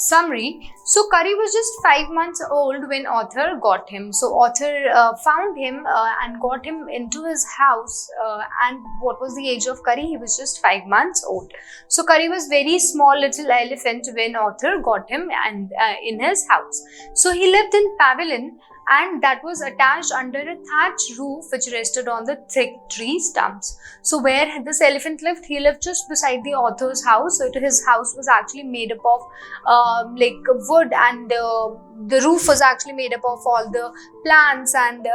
Summary. So Kari was just 5 months old when author got him. So author found him and got him into his house. And what was the age of Kari? He was just 5 months old. So Kari was very small little elephant when author got him and in his house. So he lived in pavilion, and that was attached under a thatched roof which rested on the thick tree stumps. So where this elephant lived, he lived just beside the author's house. So his house was actually made up of like wood, and the roof was actually made up of all the plants and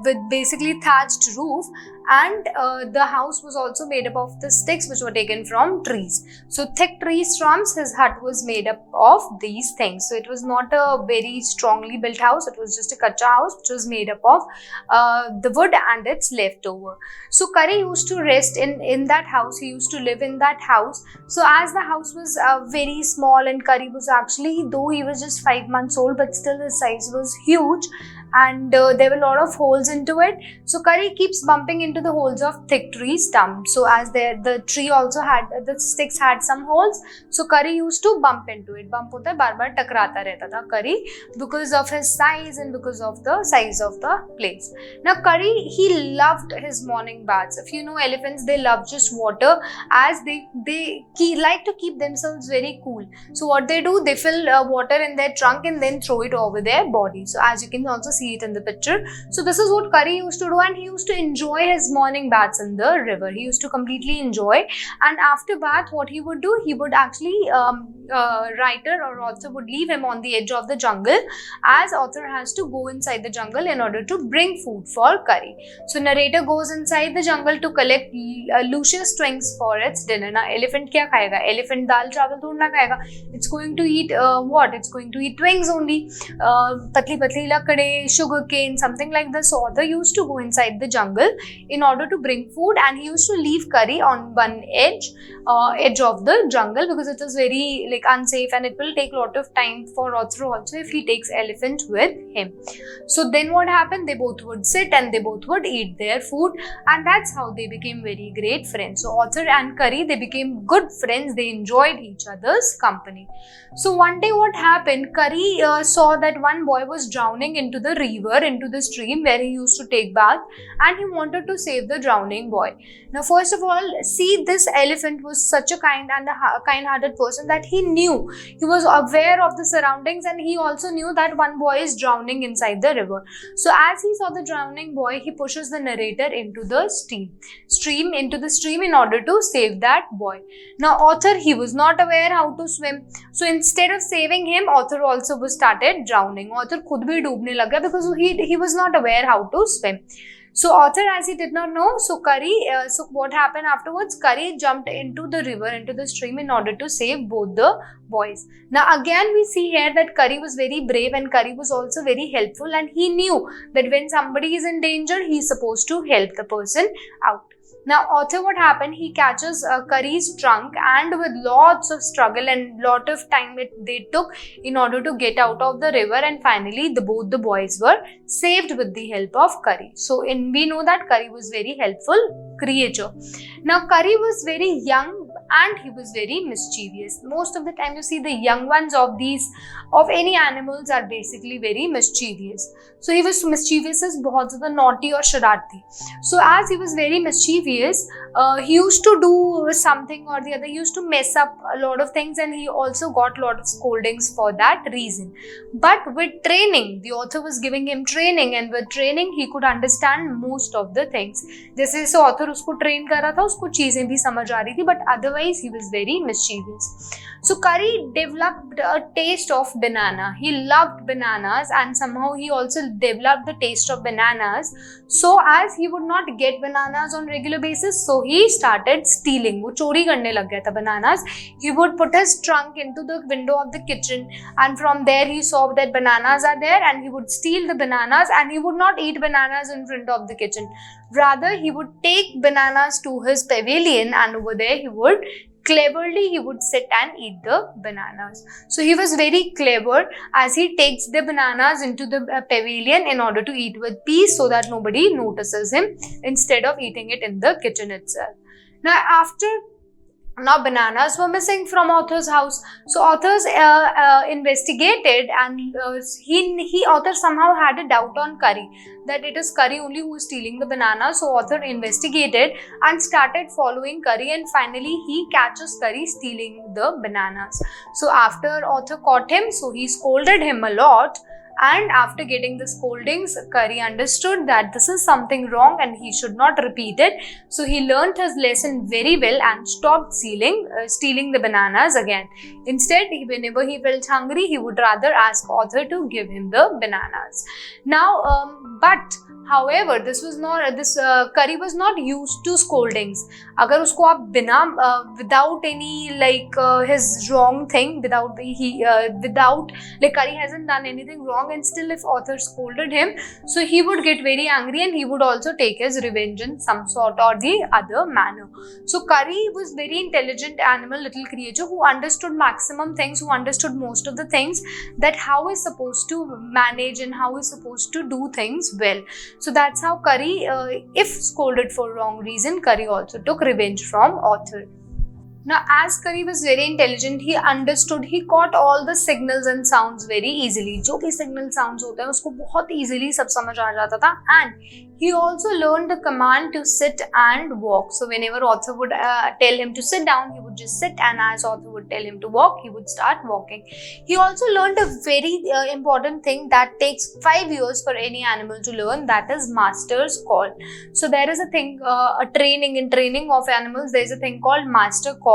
with basically thatched roof, and the house was also made up of the sticks which were taken from trees. So thick tree stumps, his hut was made up of these things. So it was not a very strongly built house, it was just a kacha house which was made up of the wood and its leftover. So Kari used to rest in that house, he used to live in that house. So as the house was very small, and Kari was actually, though he was just 5 months old, but still his size was huge, and there were a lot of holes into it. So Kari keeps bumping into the holes of thick tree stumps. So as the tree also had, the sticks had some holes, so Kari used to bump into it. Bump hota hai, bar bar takrata rehta tha Kari, because of his size and because of the size of the place. Now Kari, he loved his morning baths. If you know elephants, they love just water, as they like to keep themselves very cool. So what they do, they fill water in their trunk and then throw it over their body. So as you can also see it in the picture. So this is what Kari used to do, and he used to enjoy his morning baths in the river. He used to completely enjoy, and after bath, what he would do, he would actually writer or author would leave him on the edge of the jungle, as author has to go inside the jungle in order to bring food for Kari. So narrator goes inside the jungle to collect luscious twigs for its dinner. Now elephant kya khayega? Elephant dal chawal thod na khayega. It's going to eat what? It's going to eat twigs only. Patli patli lakade, sugar cane, something like this. So author used to go inside the jungle in order to bring food, and he used to leave Kari on one edge of the jungle, because it is very like unsafe, and it will take a lot of time for author also if he takes elephant with him. So then what happened? They both would sit and they both would eat their food, and that's how they became very great friends. So author and Kari, they became good friends. They enjoyed each other's company. So one day what happened? Kari saw that one boy was drowning into the river, into the stream where he used to take bath, and he wanted to save the drowning boy. Now first of all, see, this elephant was such a kind and a kind-hearted person that he knew, he was aware of the surroundings, and he also knew that one boy is drowning inside the river. So as he saw the drowning boy, he pushes the narrator into the stream in order to save that boy. Now author, he was not aware how to swim, so instead of saving him, author also was started drowning. Author khud bhi doobne lag gaya because he was not aware how to swim. So author, as he did not know, so what happened afterwards? Kari jumped into the river, into the stream, in order to save both the boys. Now again we see here that Kari was very brave, and Kari was also very helpful, and he knew that when somebody is in danger, he is supposed to help the person out. Now author, what happened? He catches Kari's trunk, and with lots of struggle and lot of time they took in order to get out of the river, and finally both the boys were saved with the help of Kari. So we know that Kari was very helpful creature. Now Kari was very young and he was very mischievous. Most of the time you see the young ones of any animals are basically very mischievous. So he was mischievous as bahut zyada naughty or shararti. So as he was very mischievous, he used to do something or the other. He used to mess up a lot of things, and he also got a lot of scoldings for that reason. But with training, the author was giving him training, and with training he could understand most of the things. जैसे से author उसको train कर रहा था, उसको चीजें भी समझ आ रही थी, but otherwise he was very mischievous. So Kari developed a taste of banana. He loved bananas, and somehow he also developed the taste of bananas. So as he would not get bananas on regular basis, so he started stealing. वो चोरी करने लग गया था bananas. He would put his trunk into the window of the kitchen, and from there he saw that bananas are there, and he would steal the bananas, and he would not eat bananas in front of the kitchen. Rather, he would take bananas to his pavilion, and over there he would sit and eat the bananas. So he was very clever, as he takes the bananas into the pavilion in order to eat with peace, so that nobody notices him, instead of eating it in the kitchen itself. Now after Now bananas were missing from author's house. So authors investigated, and author somehow had a doubt on Kari, that it is Kari only who is stealing the banana. So author investigated and started following Kari, and finally he catches Kari stealing the bananas. So after author caught him, so he scolded him a lot. And after getting the scoldings, Kari understood that this is something wrong and he should not repeat it. So he learnt his lesson very well and stopped stealing the bananas again. Instead, whenever he felt hungry, he would rather ask author to give him the bananas. Now, but however, Kari was not used to scoldings. अगर उसको आप without any his wrong thing, Kari hasn't done anything wrong, and still if author scolded him, so he would get very angry and he would also take his revenge in some sort or the other manner. So Kari was very intelligent animal, little creature who understood maximum things, who understood most of the things, that how is supposed to manage and how is supposed to do things well. So that's how Kari, if scolded for wrong reason, Kari also took revenge from author. Now, as Kari was very intelligent, he understood, he caught all the signals and sounds very easily. जो भी signal sounds होते हैं उसको बहुत easily सब समझ आ जाता था. And he also learned the command to sit and walk. So whenever author would tell him to sit down, he would just sit, and as author would tell him to walk, he would start walking. He also learned a very important thing that takes 5 years for any animal to learn, that is master's call. So there is a thing, in training of animals, there is a thing called master call,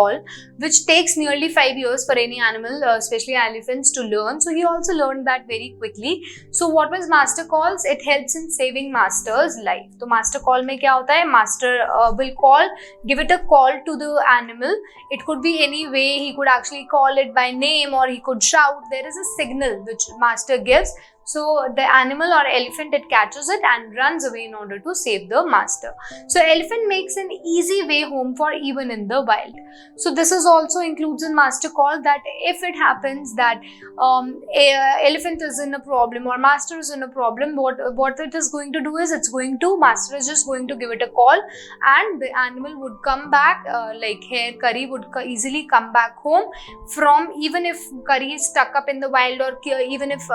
which takes nearly 5 years for any animal, especially elephants, to learn. So he also learned that very quickly. So what was master calls? It helps in saving master's life. तो master call में क्या होता है? Master will give it a call to the animal. It could be any way. He could actually call it by name, or he could shout. There is a signal which master gives. So the animal or elephant, it catches it and runs away in order to save the master. So elephant makes an easy way home for even in the wild. So this is also includes in master call, that if it happens that elephant is in a problem or master is in a problem, what it is going to do is master is just going to give it a call, and the animal would come back, here Kari would easily come back home from, even if Kari is stuck up in the wild, or even if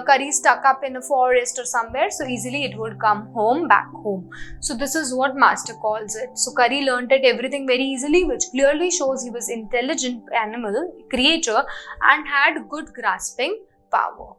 Kari stuck up in a forest or somewhere, so easily it would come back home. So this is what master calls it. So Kari learnt it everything very easily, which clearly shows he was intelligent animal creature and had good grasping power.